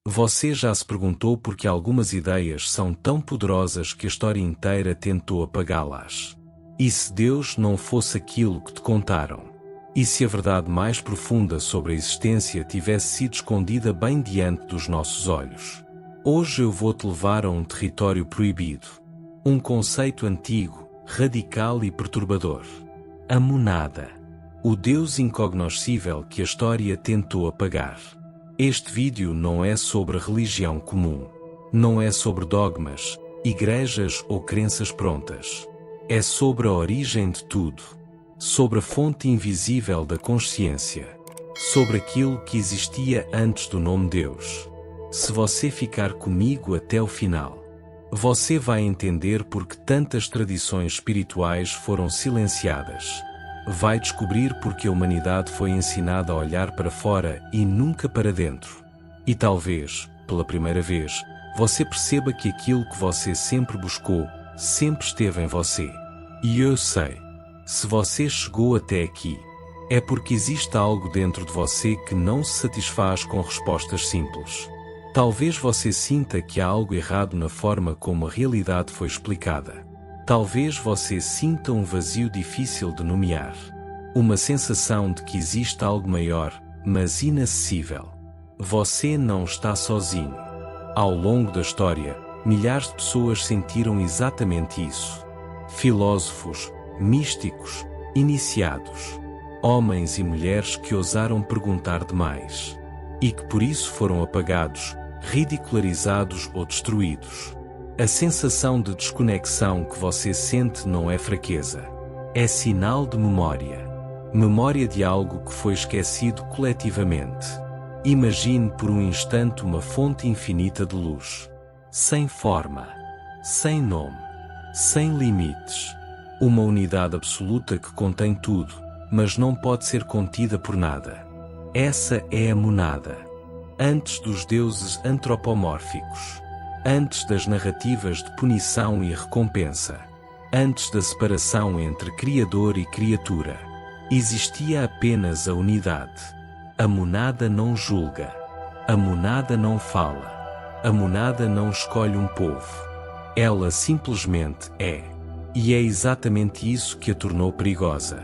Você já se perguntou por que algumas ideias são tão poderosas que a história inteira tentou apagá-las? E se Deus não fosse aquilo que te contaram? E se a verdade mais profunda sobre a existência tivesse sido escondida bem diante dos nossos olhos? Hoje eu vou-te levar a um território proibido. Um conceito antigo, radical e perturbador. A monada. O Deus incognoscível que a história tentou apagar. Este vídeo não é sobre religião comum. Não é sobre dogmas, igrejas ou crenças prontas. É sobre a origem de tudo. Sobre a fonte invisível da consciência. Sobre aquilo que existia antes do nome Deus. Se você ficar comigo até o final, você vai entender por que tantas tradições espirituais foram silenciadas. Vai descobrir porque a humanidade foi ensinada a olhar para fora e nunca para dentro. E talvez, pela primeira vez, você perceba que aquilo que você sempre buscou, sempre esteve em você. E eu sei, se você chegou até aqui, é porque existe algo dentro de você que não se satisfaz com respostas simples. Talvez você sinta que há algo errado na forma como a realidade foi explicada. Talvez você sinta um vazio difícil de nomear. Uma sensação de que existe algo maior, mas inacessível. Você não está sozinho. Ao longo da história, milhares de pessoas sentiram exatamente isso. Filósofos, místicos, iniciados. Homens e mulheres que ousaram perguntar demais. E que por isso foram apagados, ridicularizados ou destruídos. A sensação de desconexão que você sente não é fraqueza. É sinal de memória. Memória de algo que foi esquecido coletivamente. Imagine por um instante uma fonte infinita de luz. Sem forma. Sem nome. Sem limites. Uma unidade absoluta que contém tudo, mas não pode ser contida por nada. Essa é a monada. Antes dos deuses antropomórficos. Antes das narrativas de punição e recompensa. Antes da separação entre Criador e criatura. Existia apenas a unidade. A monada não julga. A monada não fala. A monada não escolhe um povo. Ela simplesmente é. E é exatamente isso que a tornou perigosa.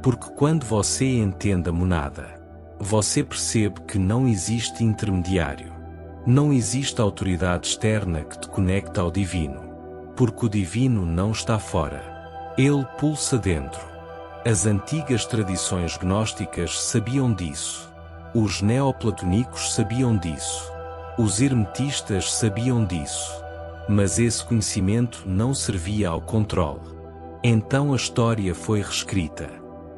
Porque quando você entende a monada, você percebe que não existe intermediário. Não existe autoridade externa que te conecta ao divino. Porque o divino não está fora. Ele pulsa dentro. As antigas tradições gnósticas sabiam disso. Os neoplatonicos sabiam disso. Os hermetistas sabiam disso. Mas esse conhecimento não servia ao controle. Então a história foi reescrita.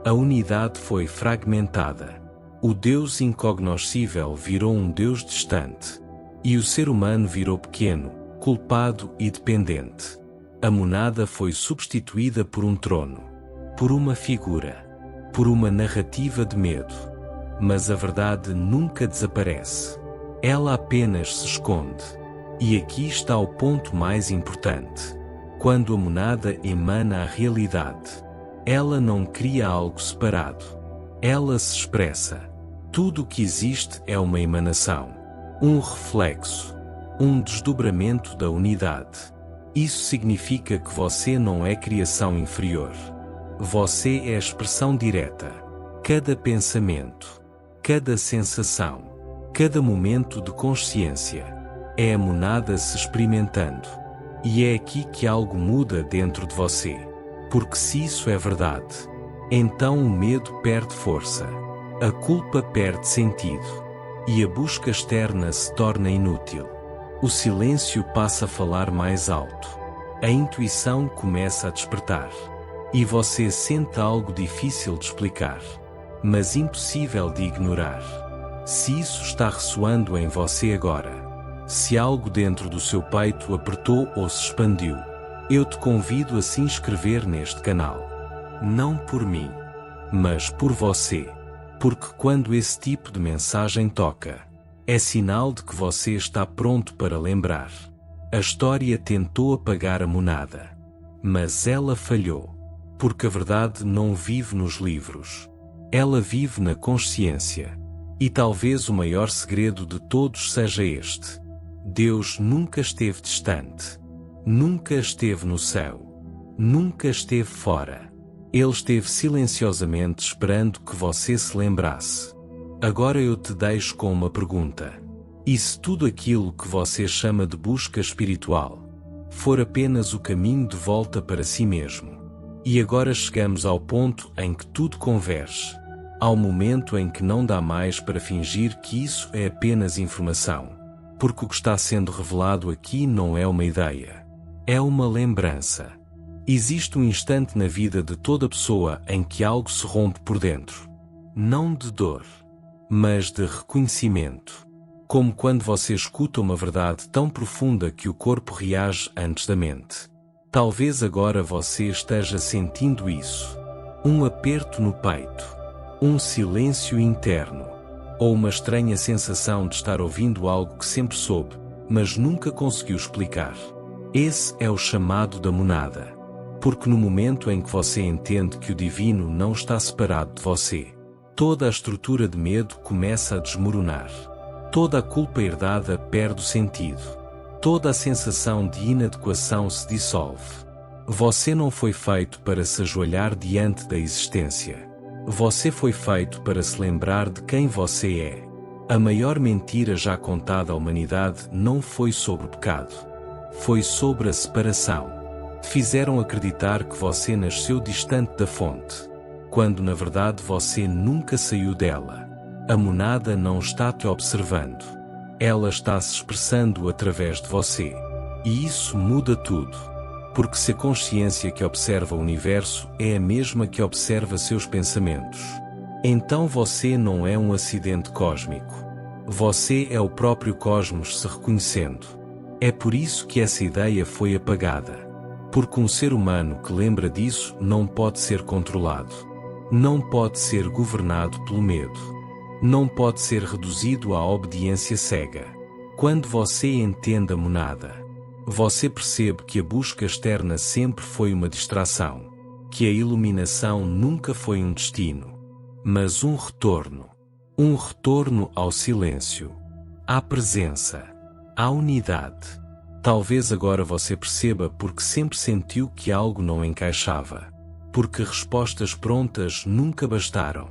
A unidade foi fragmentada. O Deus incognoscível virou um Deus distante. E o ser humano virou pequeno, culpado e dependente. A monada foi substituída por um trono. Por uma figura. Por uma narrativa de medo. Mas a verdade nunca desaparece. Ela apenas se esconde. E aqui está o ponto mais importante. Quando a monada emana a realidade, ela não cria algo separado. Ela se expressa. Tudo o que existe é uma emanação. Um reflexo. Um desdobramento da unidade. Isso significa que você não é criação inferior. Você é a expressão direta. Cada pensamento. Cada sensação. Cada momento de consciência. É a monada se experimentando. E é aqui que algo muda dentro de você. Porque se isso é verdade, então o medo perde força. A culpa perde sentido. E a busca externa se torna inútil. O silêncio passa a falar mais alto. A intuição começa a despertar. E você sente algo difícil de explicar, mas impossível de ignorar. Se isso está ressoando em você agora, se algo dentro do seu peito apertou ou se expandiu, eu te convido a se inscrever neste canal. Não por mim, mas por você. Porque quando esse tipo de mensagem toca, é sinal de que você está pronto para lembrar. A história tentou apagar a monada, mas ela falhou. Porque a verdade não vive nos livros. Ela vive na consciência. E talvez o maior segredo de todos seja este: Deus nunca esteve distante. Nunca esteve no céu. Nunca esteve fora. Ele esteve silenciosamente esperando que você se lembrasse. Agora eu te deixo com uma pergunta. E se tudo aquilo que você chama de busca espiritual for apenas o caminho de volta para si mesmo? E agora chegamos ao ponto em que tudo converge. Ao momento em que não dá mais para fingir que isso é apenas informação. Porque o que está sendo revelado aqui não é uma ideia. É uma lembrança. Existe um instante na vida de toda pessoa em que algo se rompe por dentro. Não de dor, mas de reconhecimento. Como quando você escuta uma verdade tão profunda que o corpo reage antes da mente. Talvez agora você esteja sentindo isso. Um aperto no peito. Um silêncio interno. Ou uma estranha sensação de estar ouvindo algo que sempre soube, mas nunca conseguiu explicar. Esse é o chamado da monada. Porque no momento em que você entende que o divino não está separado de você, toda a estrutura de medo começa a desmoronar. Toda a culpa herdada perde o sentido. Toda a sensação de inadequação se dissolve. Você não foi feito para se ajoelhar diante da existência. Você foi feito para se lembrar de quem você é. A maior mentira já contada à humanidade não foi sobre o pecado. Foi sobre a separação. Fizeram acreditar que você nasceu distante da fonte, quando na verdade você nunca saiu dela. A monada não está te observando. Ela está se expressando através de você. E isso muda tudo. Porque se a consciência que observa o universo é a mesma que observa seus pensamentos, então você não é um acidente cósmico. Você é o próprio cosmos se reconhecendo. É por isso que essa ideia foi apagada. Porque um ser humano que lembra disso não pode ser controlado. Não pode ser governado pelo medo. Não pode ser reduzido à obediência cega. Quando você entende a monada, você percebe que a busca externa sempre foi uma distração. Que a iluminação nunca foi um destino, mas um retorno. Um retorno ao silêncio, à presença, à unidade. Talvez agora você perceba porque sempre sentiu que algo não encaixava. Porque respostas prontas nunca bastaram.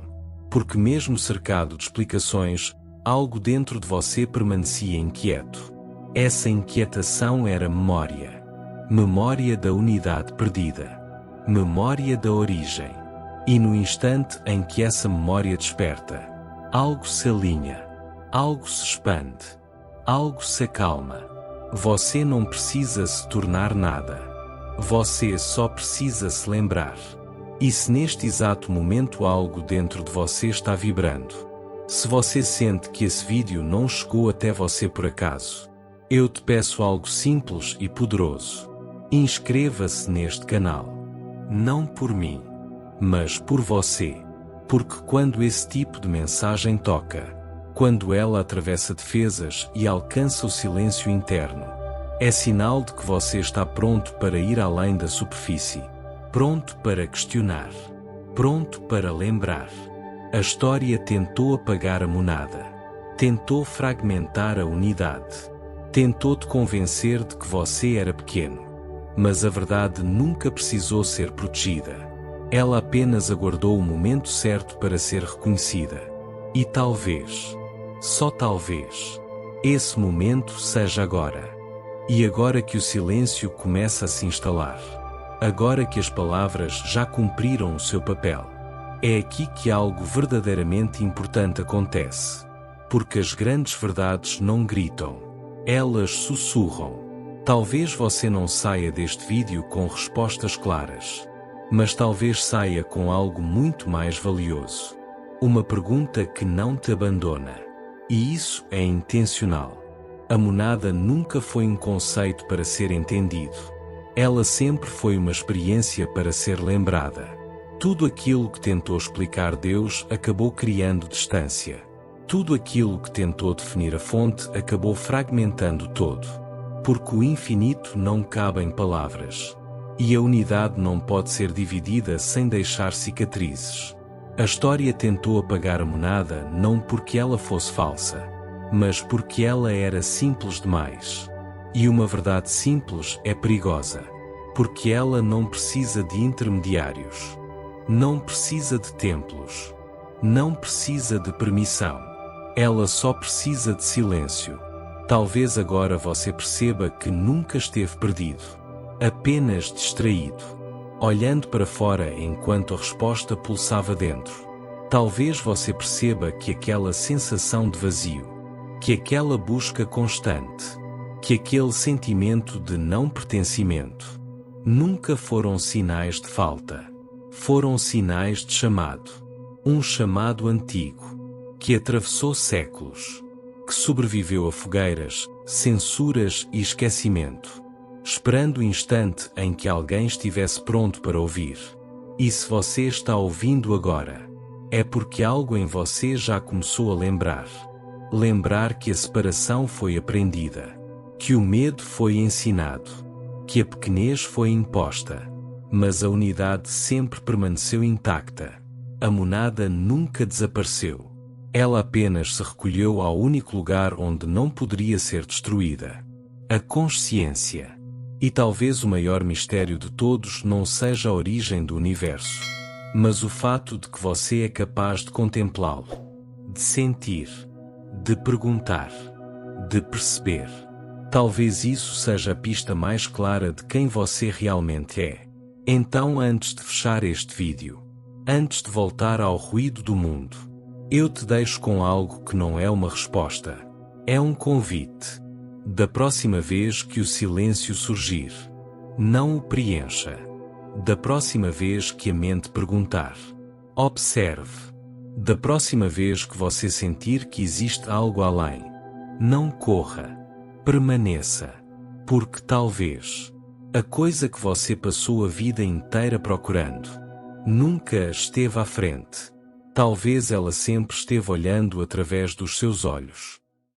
Porque mesmo cercado de explicações, algo dentro de você permanecia inquieto. Essa inquietação era memória. Memória da unidade perdida. Memória da origem. E no instante em que essa memória desperta, algo se alinha. Algo se expande. Algo se acalma. Você não precisa se tornar nada. Você só precisa se lembrar. E se neste exato momento algo dentro de você está vibrando, se você sente que esse vídeo não chegou até você por acaso, eu te peço algo simples e poderoso. Inscreva-se neste canal. Não por mim, mas por você. Porque quando esse tipo de mensagem toca, quando ela atravessa defesas e alcança o silêncio interno, é sinal de que você está pronto para ir além da superfície, pronto para questionar, pronto para lembrar. A história tentou apagar a monada, tentou fragmentar a unidade, tentou te convencer de que você era pequeno, mas a verdade nunca precisou ser protegida. Ela apenas aguardou o momento certo para ser reconhecida. E talvez, só talvez, esse momento seja agora. E agora que o silêncio começa a se instalar, agora que as palavras já cumpriram o seu papel, é aqui que algo verdadeiramente importante acontece. Porque as grandes verdades não gritam, elas sussurram. Talvez você não saia deste vídeo com respostas claras, mas talvez saia com algo muito mais valioso. Uma pergunta que não te abandona. E isso é intencional. A monada nunca foi um conceito para ser entendido. Ela sempre foi uma experiência para ser lembrada. Tudo aquilo que tentou explicar Deus acabou criando distância. Tudo aquilo que tentou definir a fonte acabou fragmentando o todo. Porque o infinito não cabe em palavras. E a unidade não pode ser dividida sem deixar cicatrizes. A história tentou apagar a monada não porque ela fosse falsa, mas porque ela era simples demais. E uma verdade simples é perigosa, porque ela não precisa de intermediários, não precisa de templos, não precisa de permissão. Ela só precisa de silêncio. Talvez agora você perceba que nunca esteve perdido, apenas distraído, olhando para fora enquanto a resposta pulsava dentro. Talvez você perceba que aquela sensação de vazio, que aquela busca constante, que aquele sentimento de não pertencimento, nunca foram sinais de falta. Foram sinais de chamado. Um chamado antigo, que atravessou séculos, que sobreviveu a fogueiras, censuras e esquecimento, esperando o instante em que alguém estivesse pronto para ouvir. E se você está ouvindo agora, é porque algo em você já começou a lembrar. Lembrar que a separação foi aprendida, que o medo foi ensinado, que a pequenez foi imposta, mas a unidade sempre permaneceu intacta. A monada nunca desapareceu. Ela apenas se recolheu ao único lugar onde não poderia ser destruída: a consciência. E talvez o maior mistério de todos não seja a origem do universo, mas o fato de que você é capaz de contemplá-lo, de sentir, de perguntar, de perceber. Talvez isso seja a pista mais clara de quem você realmente é. Então, antes de fechar este vídeo, antes de voltar ao ruído do mundo, eu te deixo com algo que não é uma resposta. É um convite. Da próxima vez que o silêncio surgir, não o preencha. Da próxima vez que a mente perguntar, observe. Da próxima vez que você sentir que existe algo além, não corra. Permaneça. Porque talvez a coisa que você passou a vida inteira procurando nunca esteve à frente. Talvez ela sempre esteve olhando através dos seus olhos.